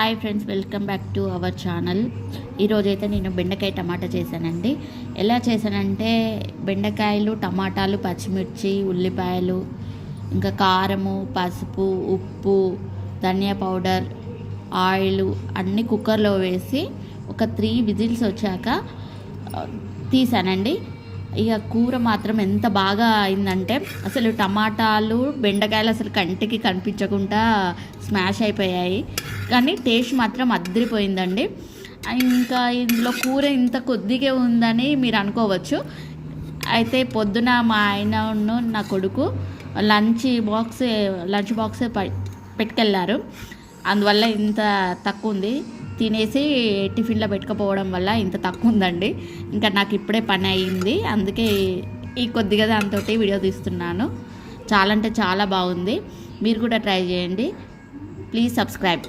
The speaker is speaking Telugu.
Hi friends, welcome back to our channel. ఈరోజైతే నేను బెండకాయ టమాటా చేశానండి. ఎలా చేశానంటే బెండకాయలు, టమాటాలు, పచ్చిమిర్చి, ఉల్లిపాయలు, ఇంకా కారము, పసుపు, ఉప్పు, ధనియా పౌడర్, ఆయిల్ అన్నీ కుక్కర్లో వేసి ఒక 3 విజిల్స్ వచ్చాక తీసానండి. ఇక కూర మాత్రం ఎంత బాగా అయిందంటే అసలు టమాటాలు, బెండకాయలు అసలు కంటికి కనిపించకుండా స్మాష్ అయిపోయాయి. కానీ టేస్ట్ మాత్రం అదిరిపోయిందండి. ఇంకా ఇందులో కూర ఇంత కొద్దిగా ఉందని మీరు అనుకోవచ్చు. అయితే పొద్దున మా ఆయన నా కొడుకు లంచ్ బాక్స్ పెట్టుకెళ్ళారు. అందువల్ల ఇంత తక్కువ ఉంది. తినేసి టిఫిన్లో పెట్టుకుపోవడం వల్ల ఇంత తక్కువ ఉందండి. ఇంకా నాకు ఇప్పుడే పని అయ్యింది, అందుకే ఈ కొద్దిగా దాంతో వీడియో తీస్తున్నాను. చాలా అంటే చాలా బాగుంది. మీరు కూడా ట్రై చేయండి. Please subscribe.